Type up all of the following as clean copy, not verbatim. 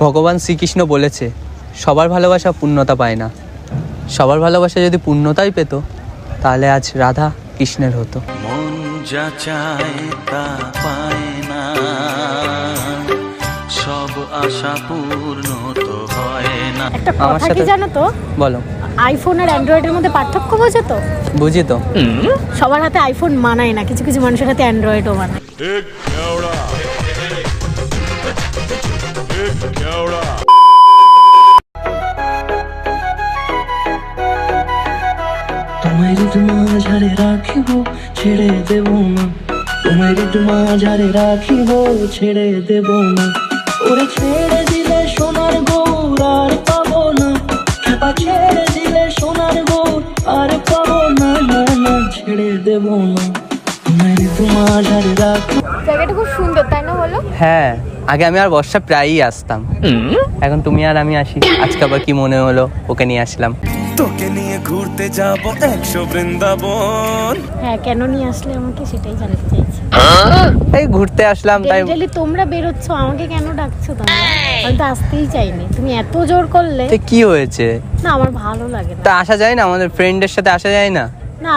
ভগবান শ্রীকৃষ্ণ বলেছে সবার ভালোবাসা পূর্ণতা পায় না, সবার ভালোবাসা যদি পূর্ণতাই পেত তাহলে আজ রাধা কৃষ্ণের হতো। মন যা চায় তা পায় না, সব আশা পূর্ণ তো হয় না। একটা কথা কি জানো তো? বলো। আইফোন আর অ্যান্ড্রয়েডের মধ্যে পার্থক্য বোঝো তো? বুঝি তো। সবার হাতে আইফোন মানায় না, কিছু কিছু মানুষের হাতে অ্যান্ড্রয়েডও মানায়। তোমায় মাঝারে রাখিব ছেড়ে দেব না, তোমায় মাঝারে রাখিব ছেড়ে দেব না, ওরে ছেড়ে দিলে সোনার গৌর আর পাবো না, খেপা ছেড়ে দিলে সোনার গৌর আর পাবো না, না না ছেড়ে দেব না, তোমায় মাঝারে রাখি। জায়গাটা খুব সুন্দর তাই না বলো? হ্যাঁ, আগে আমি আর বর্ষা প্রায়ই আসতাম, এখন তুমি আর আমি আসি। আজকে আবার কি মনে হলো ওকে নিয়ে আসলাম। তোকে নিয়ে ঘুরতে যাব 100 বৃন্দাবন। হ্যাঁ, কেন নিয়ে আসলে আমাকে সেটাই জানতে চাইছি। এই ঘুরতে আসলাম তাই। ডেলি তোমরা বেরোচ্ছ, আমাকে কেন ডাকছো তোমরা? আমি তো আসতেই চাইনি, তুমি এত জোর করলে। কি হয়েছে? না আমার ভালো লাগে না। তা আসা যায় না? আমাদের ফ্রেন্ডের সাথে আসা যায় না? না,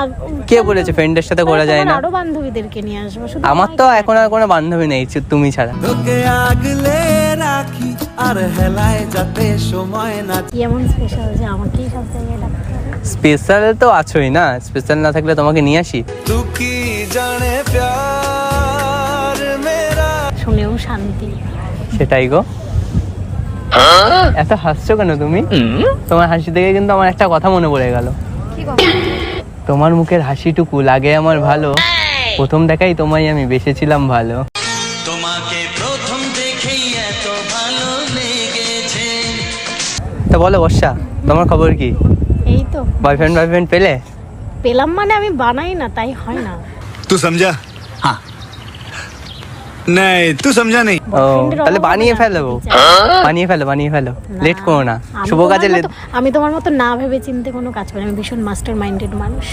কে বলেছে ফ্রেন্ডের সাথে করা যায় না? আরো বান্ধবীদেরকে নিয়ে আসবো। শুধু আমার তো এখন আর কোনো বান্ধবী নেই তুমি ছাড়া। তোকে আগলে রাখি আর হেলায় যাতে সময় না। কি এমন স্পেশাল যে আমাকেই সব জায়গায় ডাকতে হবে? স্পেশাল তো আছোই না, স্পেশাল না থাকলে তোমাকে নিয়ে আসি। তু কি জানে প্যার মেরা। শুনেও শান্তি। সেটাই গো। এত হাসছো কেন তুমি? তোমার হাসি থেকে কিন্তু আমার একটা কথা মনে পড়ে গেল। কি কথা? তোমার মুখের হাসিটুকু লাগে আমার ভালো, প্রথম দেখাই তোমায় আমি বেসেছিলাম ভালো। তোমাকে প্রথম দেখেই এত ভালো লেগেছে। তা বলো বর্ষা, তোমার খবর কি? এই তো বয়ফ্রেন্ড পেলে? পেলাম মানে আমি বানাই না, তাই হয় না। तू समझा? हाँ नहीं तू समझा नहीं। ও তাহলে বানিয়ে ফেলো, বানিয়ে ফেলো, লেট করো না, শুভ কাজে আমি তোমার মতো না ভেবে চিন্তে কোনো কাজ করি, আমি ভীষণ মাস্টার মাইন্ডেড মানুষ।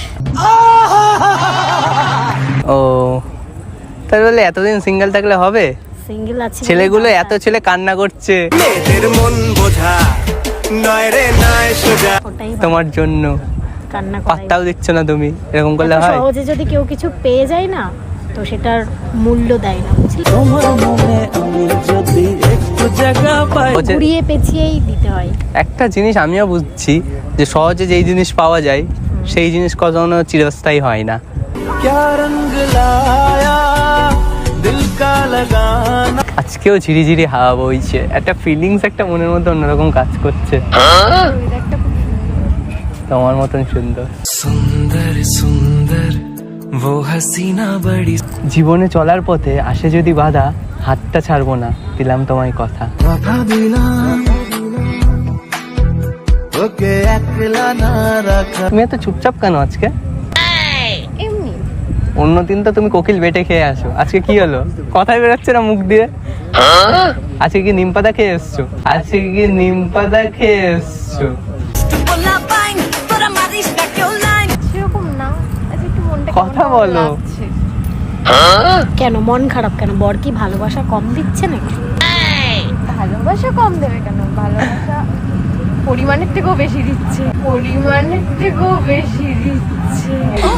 ও তাহলে বলে এতদিন সিঙ্গেল থাকলে হবে? সিঙ্গেল আছে ছেলেগুলো এত ছেলে কান্না করছে মেয়েদের মন বোঝা নয় রে নয় সোজা। ওটাই তোমার জন্য, কান্না করাই। পাত্তাও দিচ্ছ না তুমি, এরকম করলে এত হয়? সহজে যদি কেউ কিছু পেয়ে যায় না তো সেটার মূল্য দেয় না, বুঝলি? তোমার মনে আমি যদি একটু জায়গা পাই। ঘুরিয়ে পেঁচিয়েই দিতে হয়। একটা জিনিস আমিও বুঝছি যে সহজে যেই জিনিস পাওয়া যায় সেই জিনিস কখনো চিরস্থায়ী হয় না। क्या रंग लाया दिल का लगाना। আজকেও ঝিরিঝিরি হাওয়া বইছে, একটা ফিলিংস একটা মনের মধ্যে অন্যরকম কাজ করছে। তোমার মতন সুন্দর सुंदर सुंदर वो हसीना बड़ी। জীবনে চলার পথে আসে যদি বাধা, হাতটা ছাড়বো না, দিলাম তোমায় কথা। কথা দিলাম ওকে একলা না রাখা। তুমি এত চুপচাপ কেন আজকে? এমনি অন্য দিন তো তুমি কোকিল বেটে খেয়ে আসো, আজকে কি হলো? কথাই বেরোচ্ছে না মুখ দিয়ে। আজকে কি নিম পাতা খেয়ে এসছো? আজকে কি নিম পাতা খেয়ে এসছো? সেরকম না, আজ একটু মনটা কথা বলো। কেন মন খারাপ কেন? বর কি ভালোবাসা কম দিচ্ছে নাকি? ভালোবাসা কম দেবে কেন? ভালোবাসা পরিমাণের থেকেও বেশি দিচ্ছে, পরিমাণের থেকেও বেশি দিচ্ছে। ও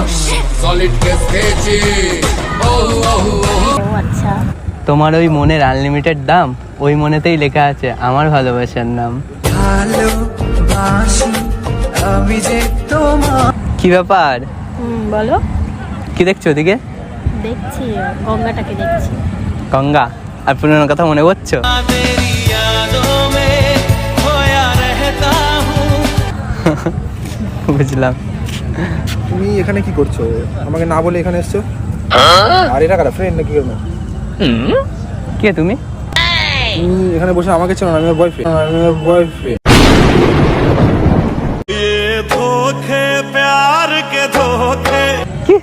আচ্ছা, তোমার ওই মনের আনলিমিটেড দাম, ওই মনেতেই লেখা আছে আমার ভালোবাসার নাম। ভালোবাসি আমি যে তোমার। কি ব্যাপার? বলো। কি দেখছো ওদিকে? দেখছি গঙ্গাটাকে দেখছি। গঙ্গা আর পুরনো কথা মনে করছো? तेरी यादों में खोया रहता हूँ। বুঝলাম। তুমি এখানে কি করছো? আমাকে না বলে এখানে এসছো? আর এটা কারা ফ্রেন্ড নাকি? কেন কে তুমি? তুমি এখানে বসে আমাকে চেনো না? আমি বয়ফ্রেন্ড। ये धोखे प्यार के धोखे। কি?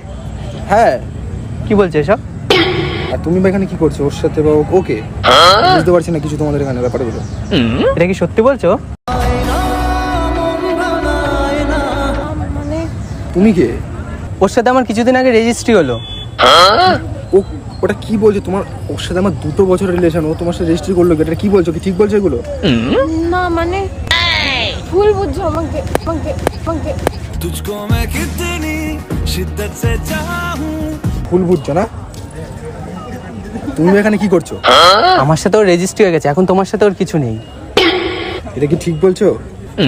হ্যাঁ, কি বলছো এসব? আর তুমি বা এখানে কি করছো ওর সাথে? বা ওকে বুঝতে পারছি না কিছু তোমাদের এখানে ব্যাপারগুলো। এটা কি সত্যি বলছো? তুমি কে? ওর সাথে আমার কিছুদিন আগে রেজিস্ট্রি হলো। ও ওটা কি বলছো? তোমার ওর সাথে আমার 2 বছরের রিলেশন, ও তোমার সাথে রেজিস্ট্রি করলো, এটা কি বলছো? কি ঠিক বলছো এগুলো? না মানে ভুল বুঝছো আমাকে আমাকে আমাকে तुझको मैं कितनी शिद्दत से चाहूं। ভুল বুঝছো না? তুমি এখানে কি করছো? আমার সাথে ওর রেজিস্ট্রি হয়ে গেছে, এখন তোমার সাথে ওর কিছু নেই। এটা কি ঠিক বলছো?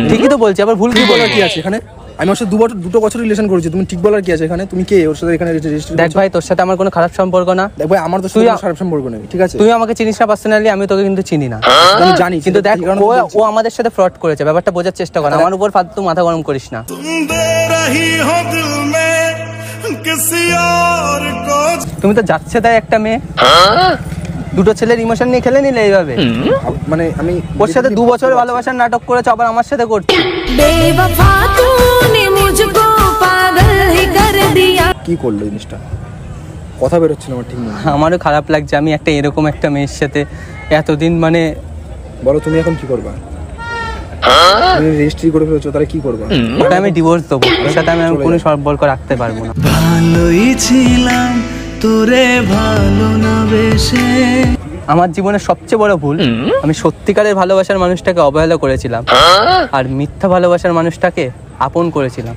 ঠিকই তো বলছি, আবার ভুল কি ঠিক বলার বলো? কি আছে এখানে? আমি ওর সাথে 2 বছর রিলেশন করেছি, তুমি ঠিক বলার কি আছে এখানে? তুমি কে ওর সাথে এখানে রেজিস্ট্রি? দেখ ভাই, তোর সাথে আমার কোনো খারাপ সম্পর্ক না। দেখ ভাই, আমার তো তুই শুধু খারাপ সম্পর্ক নেই, ঠিক আছে? তুই আমাকে চিনিস না পার্সোনালি, আমি তোকে কিন্তু চিনি না। আমি জানি, কিন্তু দেখ, এই কারণে তো বলছি। ও আমাদের সাথে ফ্রড করেছে, ব্যাপারটা বোঝার চেষ্টা কর। আমার উপর ফালতু মাথা গরম করিস না। तुम दे रही हो दिल में किसी और को। তুমি তো যাচ্ছে তাই একটা মেয়ে, দুটো ছেলের ইমোশন নিয়ে খেলে নিলে এইভাবে। মানে আমি ওর সাথে 2 বছরের ভালোবাসার নাটক করেছো, আবার আমার সাথে করছো। बेवफा तूने मुझको पागल ही कर दिया। কি করলো জিনিসটা? কথা বেরোচ্ছে না আমার ঠিক মতো। আমারও খারাপ লাগছে, আমি একটা এরকম একটা মেয়ের সাথে এতদিন মানে। বলো তুমি এখন কি করবা? তুমি রেজিস্ট্রি করে ফেলেছো, তাহলে কি করবা? ওটা আমি ডিভোর্স দেবো, ওর সাথে আমি কোনো সম্পর্ক রাখতে পারবো না। ভালোই ছিলাম তোরে ভালো না বেশে। আমার জীবনের সবচেয়ে বড় ভুল, আমি সত্যিকারের ভালোবাসার মানুষটাকে অবহেলা করেছিলাম আর মিথ্যা ভালোবাসার মানুষটাকে আপন করেছিলাম।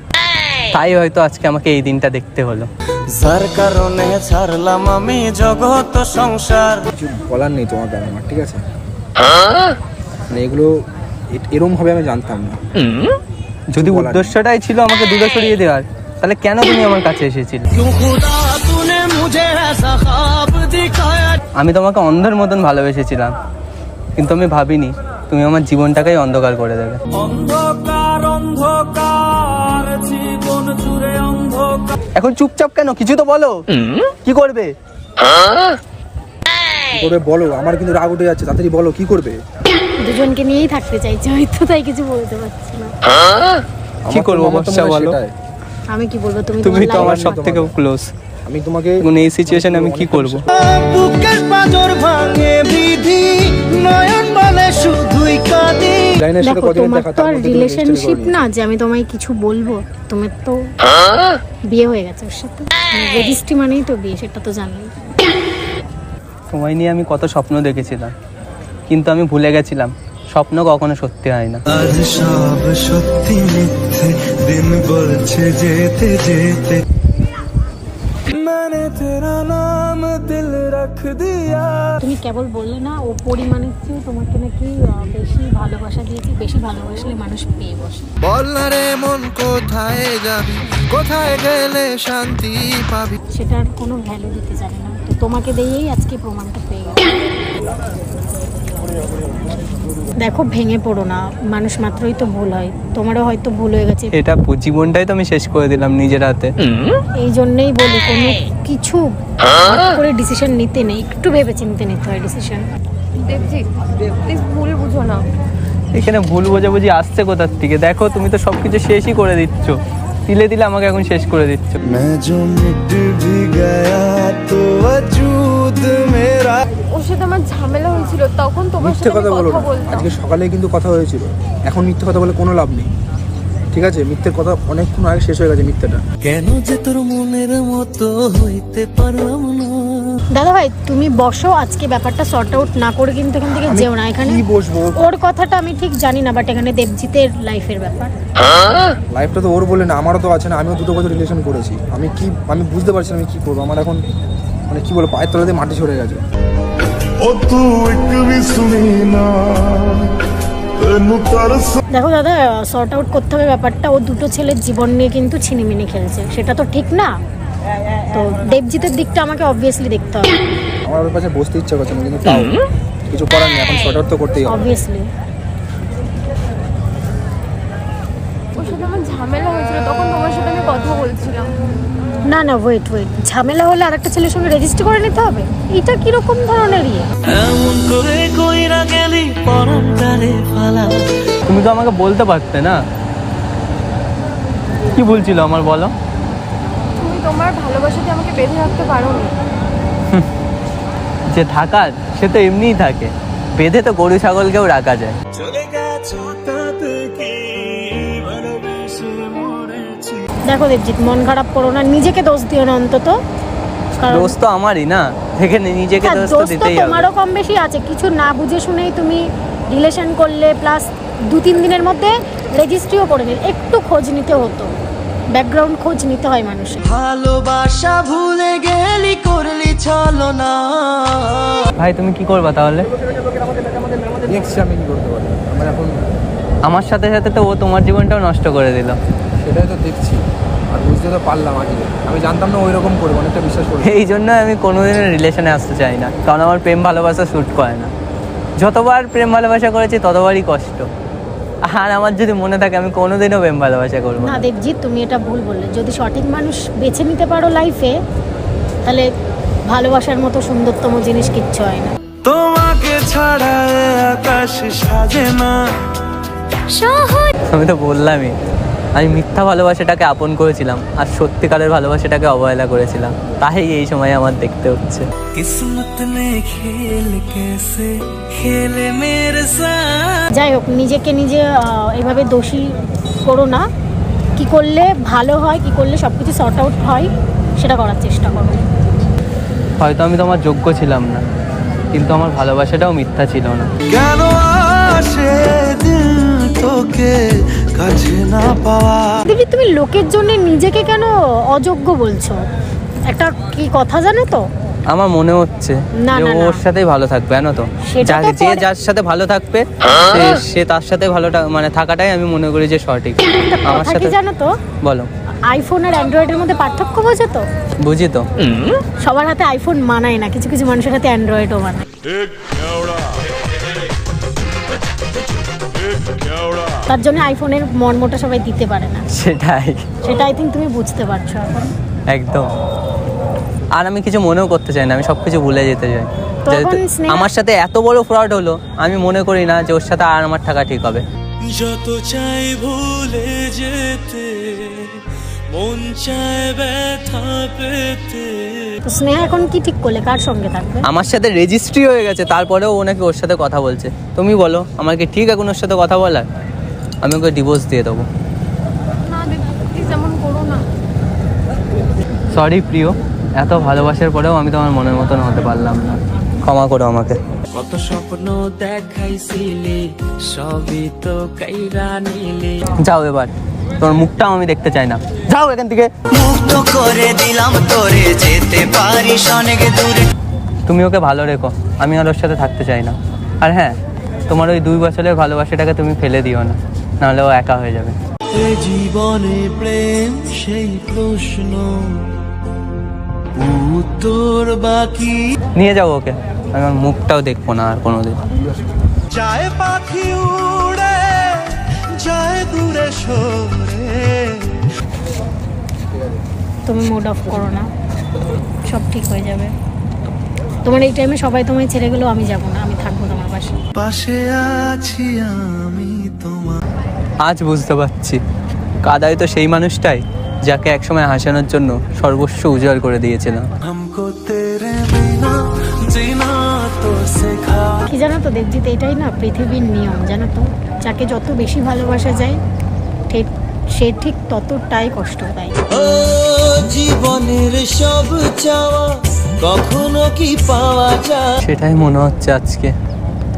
তাই হয়তো আজকে আমাকে এই দিনটা দেখতে হলো। যার কারণে ছাড়লাম আমি জগৎ সংসার। কিছু বলার নেই তোমাকে আমার, ঠিক আছে? মানে এগুলো এরম ভাবে আমি জানতাম না। যদি উদ্দেশ্যটাই ছিল আমাকে দূরে সরিয়ে দেওয়ার, তাহলে কেন তুমি আমার কাছে এসেছিলে? আমি তোমাকে অন্ধের মতন ভালোবেসেছিলাম, কিন্তু আমি ভাবিনি তুমি আমার জীবনটাকেই অন্ধকার করে দেবে। অন্ধকার অন্ধকার জীবন জুড়ে অন্ধকার। এখন চুপচাপ কেন? কিছু তো বলো, কি করবে? কি করবে বলো? আমার কিন্তু রাগ উঠে যাচ্ছে, তাড়াতাড়ি বলো কি করবে? দুজনকে নিয়েই থাকতে চাইছে হয়তো, তাই কিছু বলতে পারছি না। কি করবো আমার তো বর্ষা মনে হয় বলো? সেটাই। আমি কি বলবো? তুমি তুমি তো তোমার আমার life- সব থেকে ক্লোজ। আমি তোমাকে এখন এই সিচুয়েশনে আমি কি করব? বুকের পাঁজর ভাঙে বিধি, নয়ন বলে শুধুই কাঁদি। লাইনের সাথে দেখো, কদিন তোমার দেখা, তো তার আর মধ্যে তুমি রিলেশনশিপ registry না যে আমি তোমায় কিছু বলবো। তোমার তো বিয়ে হয়ে গেছে ওর সাথে, রেজিস্ট্রি মানেই তো বিয়ে, সেটা তো জানি। সময় নিয়ে আমি কত স্বপ্ন দেখেছিলাম, কিন্তু আমি ভুলে গেছিলাম স্বপ্ন কখনো সত্যি হয় না। আজ সব সত্যি মিথ্যে, দিন বলছে যেতে যেতে। मैंने तेरा नाम दिल रख दिया। তুমি কেবল বললে না ও পরিমাণের চেয়ে তোমাকে নাকি বেশি ভালোবাসা দিয়েছে, বেশি ভালোবাসলে মানুষ পেয়ে বসে। বল না রে মন কোথায় যাবি, কোথায় গেলে শান্তি পাবি। সেটার কোনো ভ্যালু দিতে জানে না, তো তোমাকে দিয়েই আজকে প্রমাণটা পেয়ে গেল। দেখো, ভেঙে পড়ো না, মানুষ মাত্রই তো ভুল হয়, তোমারও হয়তো ভুল হয়ে গেছে। এটা জীবনটাই তো আমি শেষ করে দিলাম নিজের হাতে। এই জন্যই বলি কোনো কিছু হট করে ডিসিশন নিতে নেই, একটু ভেবে চিন্তে নিতে হয় ডিসিশন। দেবজি প্লিজ ভুল বুঝো না। এখানে ভুল বোঝাবুঝি আসছে কোথার থেকে? দেখো, তুমি তো সবকিছু শেষই করে দিচ্ছ, তিলে দিলে আমাকে এখন শেষ করে দিচ্ছ। मैं जो मिट भी गया तो वजूद मेरा। ওর সাথে আমার ঝামেলা হয়েছিল, তখন তোমার মিথ্যে সাথে কথা আমি বলো কথা না। বলতাম। আজকে সকালে কিন্তু কথা হয়েছিল, এখন মিথ্যে কথা বলে কোনো লাভ নেই, ঠিক আছে? মিথ্যের কথা অনেকক্ষণ আগে শেষ হয়ে গেছে, মিথ্যেটা। কেন যে তোর মনের মতো হইতে পারলাম না। দাদা ভাই, তুমি বসো, আজকে ব্যাপারটা সর্ট আউট না করে কিন্তু এখান থেকে আমি যেও না। এখানে কি বসবো? ওর কথাটা আমি ঠিক জানি না, বাট এখানে দেবজিতের লাইফের ব্যাপার। লাইফটা তো ওর বলে না, আমারও তো আছে না। আমিও 2 বছর রিলেশন করেছি। আমি বুঝতে পারছি না আমি কি করবো। আমার এখন মানে কি বলবো, পায়ের তলাতে মাটি সরে গেছে। ও তু এক ਵੀ ਸੁਣੀ না ਤੈਨੂੰ ਤਰਸ। দেখো দাদা, সর্ট আউট করতে হবে ব্যাপারটা। ও দুটো ছেলের জীবন নিয়ে কিন্তু ছিনিমিনি খেলছে, সেটা তো ঠিক না। তো দেবজিতের দিকটা আমাকে অবভিয়াসলি দেখতে হবে, আমার ওর কাছে বসতে ইচ্ছা করছে না, কিন্তু তাও কিছু করার নেই, এখন শর্ট আউট তো করতেই হবে। অবভিয়াসলি। ওর সাথে আমার ঝামেলা হয়েছিল, তখন তোমার সাথে আমি কথা বলছিলাম। না না, ওয়েট, ঝামেলা হলে আরেকটা ছেলের সঙ্গে রেজিস্টার করে নিতে হবে? এটা কিরকম ধরনের ইয়ে? এমন করে কইরা গেলি পরান্তারে ফালা। তুমি তো আমাকে বলতে পারতে না, কি বলছিল আমার বলো? তুমি তোমার ভালোবাসাতে আমাকে বেঁধে রাখতে পারো না। যে থাকার সে তো এমনিই থাকে, বেঁধে তো গরু ছাগলকেও রাখা যায়। চলে গেছো তাতে কি ভালোবেসে মরেছি। দেখো দেবজিৎ, মন খারাপ করো না, নিজেকে দোষ দিও না অন্তত। কারণ দোষ তো আমারই না, থেকে নিজেকে হ্যাঁ, দোষ তো দোষ তো দিতেই হবে। তোমারও কম বেশি আছে, কিছু না বুঝে শুনেই তুমি রিলেশন করলে, প্লাস 2-3 দিনের মধ্যে রেজিস্ট্রিও করে নিলে। একটু খোঁজ নিতে হতো, ব্যাকগ্রাউন্ড খোঁজ নিতে হয় মানুষের। ভালোবাসা ভুলে গেলি করলি ছলো না। ভাই তুমি কি করবা তাহলে? দেখছি আমি কি করতে পারি। আমার এখন আমার সাথে সাথে তো ও তোমার জীবনটাও নষ্ট করে দিল। সেটাই তো দেখছি, আর বুঝতে তো পারলাম আজকে। আমি জানতাম না ওই রকম করবো, অনেকটা বিশ্বাস করবো। এই জন্য আমি কোনোদিনও রিলেশনে আসতে চাই না, কারণ আমার প্রেম ভালোবাসা শ্যুট করে না। যতবার প্রেম ভালোবাসা করেছি ততবারই কষ্ট। আর আমার যদি মনে থাকে আমি কোনোদিনও প্রেম ভালোবাসা করবো না না। দেবজিৎ, তুমি এটা ভুল বললে। যদি সঠিক মানুষ বেছে নিতে পারো লাইফে, তাহলে ভালোবাসার মতো সুন্দরতম জিনিস কিচ্ছু হয় না। তোমাকে ছাড়া আকাশ সাজে না। আমি তো বললামই, আমি মিথ্যা ভালোবাসাটাকে আপন করেছিলাম আর সত্যিকারের ভালোবাসাটাকে অবহেলা করেছিলাম, তাই এই সময় আমার দেখতে হচ্ছে। কিসমত নে খেল কেসে খেলে মেরে সাথ। যাই হোক, নিজেকে নিজে এভাবে দোষী করো না। কি করলে ভালো হয়, কি করলে সব কিছু সর্ট আউট হয়, সেটা করার চেষ্টা করো। হয়তো আমি তোমার যোগ্য ছিলাম না, কিন্তু আমার ভালোবাসাটাও মিথ্যা ছিল না। কেন আসে দিল তোকে কাছে না পাওয়া। দিদি, তুমি লোকের জন্য নিজেকে কেন অযোগ্য বলছো? একটা কি কথা জানো তো? আমার মনে হচ্ছে না, যে না, ওর না। সাথেই ভালো থাকবে, জানো তো। সেটা তো যে পরে- যার সাথে ভালো থাকবে সে তার সাথে ভালো মানে থাকাটাই আমি মনে করি যে সঠিক। আমার কথা কি সাথে জানো তো? বলো। আইফোন আর অ্যান্ড্রয়েডের মধ্যে পার্থক্য বোঝো তো? বুঝি তো। সবার হাতে আইফোন মানায় না, কিছু কিছু মানুষের হাতে অ্যান্ড্রয়েডও মানায়। তার জন্য আইফোনের মর্মটা সবাই দিতে পারে না। সেটাই, সেটা আই থিঙ্ক তুমি বুঝতে পারছো এখন। একদম। আর আমি কিছু মনেও করতে চাই না, আমি সব কিছু ভুলে যেতে চাই। তো যেহেতু এখন স্নেহা- আমার সাথে এত বড় ফ্রড হলো, আমি মনে করি না যে ওর সাথে আর আমার থাকা ঠিক হবে। যত চাই ভুলে যেতে, মন চায় ব্যথা পেতে। তো স্নেহা এখন কি ঠিক করলে, কার সঙ্গে থাকবে? আমার সাথে রেজিস্ট্রি হয়ে গেছে, তারপরেও ও নাকি ওর সাথে কথা বলছে। তুমি বলো, আমার কি ঠিক এখন ওর সাথে কথা বলার? আমি ওকে ডিভোর্স দিয়ে দেবো। না দিদি, প্লিজ এমন করো না। সরি প্রিয়, এত ভালোবাসার পরেও আমি তোমার মনের মতন হতে পারলাম না, ক্ষমা করো আমাকে। কত স্বপ্ন দেখাইছিলি সবই তো কাইরা নিলি। যাও এবার, তোমার মুখটাও আমি দেখতে চাই না, যাও এখান থেকে। মুক্ত করে দিলাম তোরে, যেতে পারিস অনেক দূরে। তুমি ওকে ভালো রেখো, আমি আর ওর সাথে থাকতে চাই না। আর হ্যাঁ, তোমার ওই 2 বছরের ভালোবাসাটাকে তুমি ফেলে দিও না, নাহলে ও একা হয়ে যাবে। জীবনে প্রেম সেই প্রশ্ন, উত্তর বাকি। নিয়ে যাও ওকে, আমি আমার মুখটাও দেখবো না আর কোনোদিন। যায় পাখি উড়ে, যায় দূরে সরে। তুমি মুড অফ করো না, সব ঠিক হয়ে যাবে। তোমার এই টাইমে সবাই তোমায় ছেড়ে গেলেও আমি যাব না, আমি থাকবো তোমার পাশে। পাশে আছি আমি তোমার। আজ বুঝতে পারছি, কাদাই তো সেই মানুষটাই যাকে একসময় হাসানোর জন্য সর্বস্ব উজাড় করে দিয়েছিলাম। हमको तेरे बिना जीना तो सिखा। কি জানো তো দেবজিৎ, এটাই না পৃথিবীর নিয়ম, জানো তো। যাকে যত বেশি ভালোবাসা যায়, ঠিক সে ঠিক ততটাই কষ্ট পায়। ও জীবনের সব চাওয়া কখনো কি পাওয়া যায়? সেটাই মনে হচ্ছে আজকে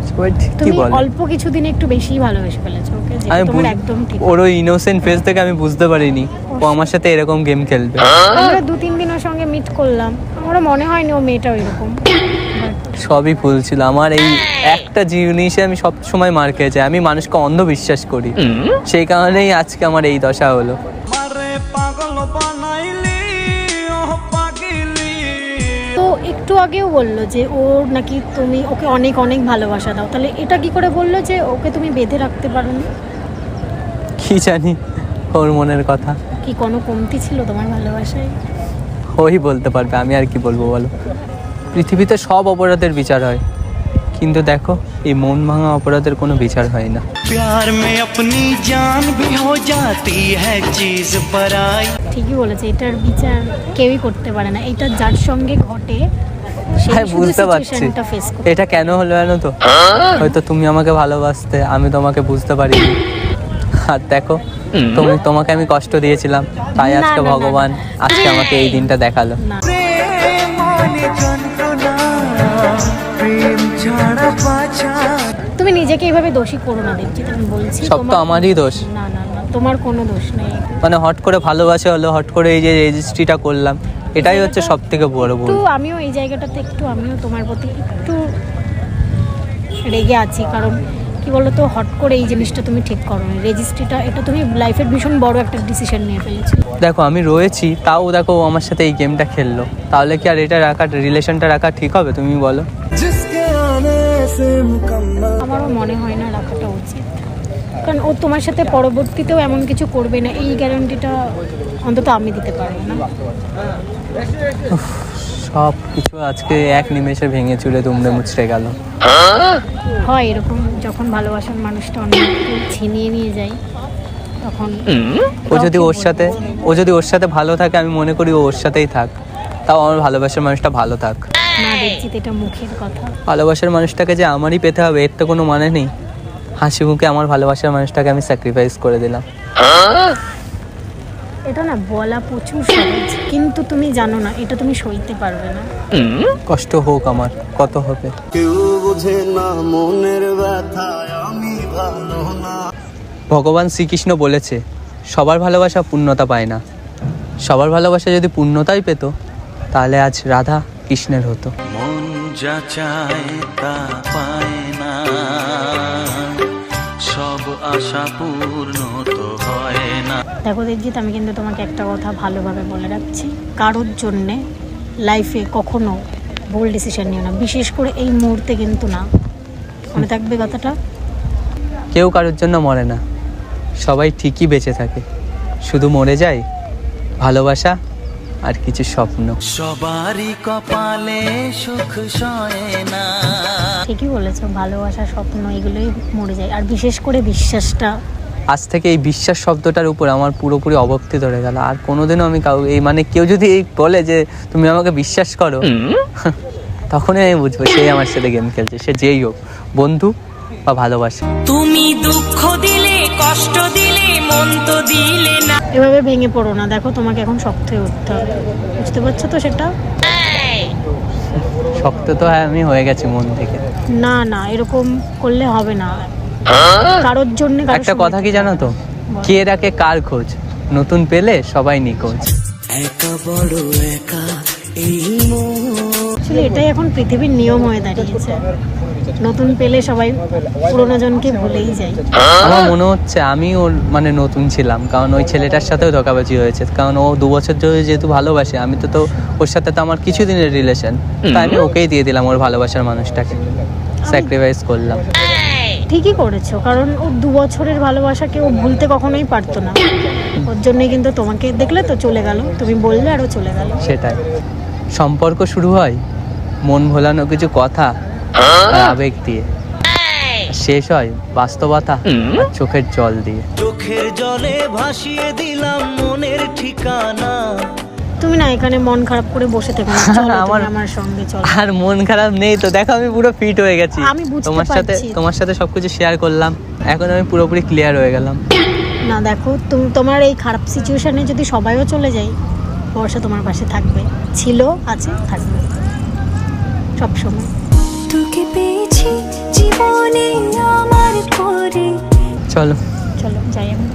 সবাই ঠিকই তুমি বলে। অল্প কিছুদিন একটু বেশি ভালোবেসে ফেলেছো ওকে, যেটা আমি তোমার একদম ঠিক। ওর ওই ইনোসেন্ট ফেস থেকে আমি বুঝতে পারিনি ও আমার সাথে এরকম গেম খেলবে। আমরা 2-3 দিন ওর সঙ্গে মিট করলাম, আমারও মনে হয়নি ও মেয়েটা ওইরকম। সবই ভুল ছিল আমার। এই একটা জিনিসে আমি সব সময় মার খেয়েছি, আমি মানুষকে অন্ধ বিশ্বাস করি, সেই কারণেই আজকে আমার এই দশা হলো। मारे पागल बनाइली ओ पागली। তো একটু আগেও বললো যে ওর নাকি তুমি ওকে অনেক অনেক ভালোবাসা দাও, তাহলে এটা কি করে বললো যে ওকে তুমি বেঁধে রাখতে পারো না? কি জানি ওর মনের কথা, কি কোনো কমতি ছিল তোমার ভালোবাসায়? ওই বলতে পারবে, আমি আর কি বলবো বলো। পৃথিবীতে সব অপরাধের বিচার হয়, কিন্তু দেখো এই মন ভাঙা অপরাধের কোনো বিচার হয় না। प्यार में अपनी जान भी हो जाती है चीज पराई। ঠিকই বলেছে, এটার বিচার কেউই করতে পারে না। এটা যার সঙ্গে ঘটে সে হ্যাঁ, শুধু বুঝতে পারছি সিচুয়েশনটা ফেস করে। এটা কেন হলো জানো তো। হয়তো তুমি আমাকে ভালোবাসতে, আমি তোমাকে বুঝতে পারিনি। আর দেখো তোমাকে আমি কষ্ট দিয়েছিলাম, তাই না, আজকে না, না, ভগবান আজকে আমাকে এই দিনটা দেখালো। না, प्रेम তুমি নিজেকে এইভাবে দোষী করো না দেবজিৎ, আমি বলছি সব তো আমারই দোষ। না না না, তোমার কোনো দোষ নেই। মানে হট করে ভালোবাসা হলো, হট করে এই যে রেজিস্ট্রিটা করলাম, এটাই হচ্ছে সব থেকে বড় ভুল। তো আমিও এই জায়গাটাতে আমিও তোমার প্রতি একটু রেগে আছি, কারণ কি বলো তো, হট করে এই জিনিসটা তুমি ঠিক করো না। রেজিস্ট্রিটা এটা তুমি লাইফের ভীষণ বড় একটা ডিসিশন নিয়ে ফেলেছো। দেখো আমি রয়েছি, তাও দেখো ও আমার সাথে এই গেমটা খেললো, তাহলে কি আর এটা রাখা, রিলেশনটা রাখা ঠিক হবে তুমি বলো? আমারও মনে হয় না রাখাটা উচিত, কারণ ও তোমার সাথে পরবর্তীতেও এমন কিছু করবে না, এই গ্যারান্টিটা অন্তত আমি দিতে পারবো না। সব কিছু আজকে এক নিমেষে ভেঙে চুরে দুমড়ে মুচড়ে গেল। হয় এরকম, যখন ভালোবাসার মানুষটা অনেক ছিনিয়ে নিয়ে যায় তখন ও যদি ওর সাথে ভালো থাকে, আমি মনে করি ও ওর সাথেই থাক, তাও আমার ভালোবাসার মানুষটা ভালো থাক। না দেখছিত, এটা মুখের কথা। ভালোবাসার মানুষটাকে যে আমারই পেতে হবে এর তো কোনো মানে নেই। হাসি মুখে আমার ভালোবাসার মানুষটাকে আমি স্যাক্রিফাইস করে দিলাম। এটা না বলা প্রচুর সহজ, কিন্তু তুমি জানো না এটা তুমি সইতে পারবে না। কষ্ট হোক আমার, কত হবে। কেউ বুঝে না মনের ব্যথা, আমি ভালো না। ভগবান শ্রীকৃষ্ণ বলেছে সবার ভালোবাসা পূর্ণতা পায় না, সবার ভালোবাসা যদি পূর্ণতাই পেত তাহলে আজ রাধা কৃষ্ণের হতো। মন যা চায় তা পায় না, সব আশা পূর্ণ তো হয় না। দেখো দেবজিৎ, আমি কিন্তু তোমাকে একটা কথা ভালোভাবে বলে রাখছি, কারোর জন্যে লাইফে কখনো ভুল ডিসিশন নিও না, বিশেষ করে এই মুহূর্তে কিন্তু না। মনে থাকবে কথাটা। কেউ কারোর জন্য মরে না, সবাই ঠিকই বেঁচে থাকে, শুধু মরে যায় ভালোবাসা আর কিছু স্বপ্ন। সবারই কপালে সুখ সয় না। ঠিকই বলেছো, ভালোবাসা স্বপ্ন এগুলোই মরে যায়, আর বিশেষ করে বিশ্বাসটা। আজ থেকে এই বিশ্বাস শব্দটার উপর আমার পুরোপুরি অভক্তি ধরে গেল। আর কোনোদিনও আমি কেউ যদি এই বলে যে তুমি আমাকে বিশ্বাস করো, তখনই আমি বুঝবো সেই আমার সাথে গেম খেলছে, সে যেই হোক, বন্ধু বা ভালোবাসা। তুমি দুঃখ দিলে, কষ্ট দিলে, মন তো দিলে না। এভাবে ভেঙে পড়ো না, দেখো তোমাকে এখন শক্ত হয়ে উঠতে হবে, বুঝতে পারছো তো সেটা? শক্ত তো আমি হয়ে গেছি মন থেকে। না না, এরকম করলে হবে না। কারোর জন্য একটা কথা কি জানো তো, কে রাখে কার খোঁজ, নতুন পেলে সবাই নিখোঁজ। একা বড় একা এই আসলে এটাই এখন পৃথিবীর নিয়ম হয়ে দাঁড়িয়েছে, নতুন পেলে সবাই পুরোনো জনকে ভুলেই যায়। আমার মনে হচ্ছে আমি ওর নতুন ছিলাম, কারণ ওই ছেলেটার সাথেও ধোঁকাবাজি হয়েছে, কারণ ও 2 বছর ধরে যেহেতু ভালোবাসে, আমি তো ওর সাথে তো আমার কিছু দিনের রিলেশন, তাই আমি ওকেই দিয়ে দিলাম ওর ভালোবাসার মানুষটাকে, স্যাক্রিফাইস করলাম। ঠিকই করেছো, কারণ ও 2 বছরের ভালোবাসাকে ও ভুলতে কখনোই পারতো না, ওর জন্যই কিন্তু তোমাকে দেখলে তো চলে গেল, তুমি বললে আরও চলে গেল। সেটাই, সম্পর্ক শুরু হয় মন ভোলানো কিছু কথা আর আবেগ দিয়ে, শেষ হয় বাস্তবতা আর চোখের জল দিয়ে। চোখের জলে ভাসিয়ে দিলাম মনের ঠিকানা। তুমি না এখানে মন খারাপ করে বসে থেকো না, চলো তুমি আমার সঙ্গে চলো। আর মন খারাপ নেই তো, দেখো আমি পুরো ফিট হয়ে গেছি, আমি বুঝতে পারছি। তোমার সাথে সবকিছু শেয়ার করলাম, এখন আমি পুরোপুরি ক্লিয়ার হয়ে গেলাম। না দেখো, তোমার এই খারাপ সিচুয়েশনে যদি সবাইও চলে যায়, বর্ষা তোমার পাশে থাকবে, ছিল, আছে, থাকবে সব সময়। তোকে পেয়েছি জীবনে আমার করে। চলো চলো যাই আমি।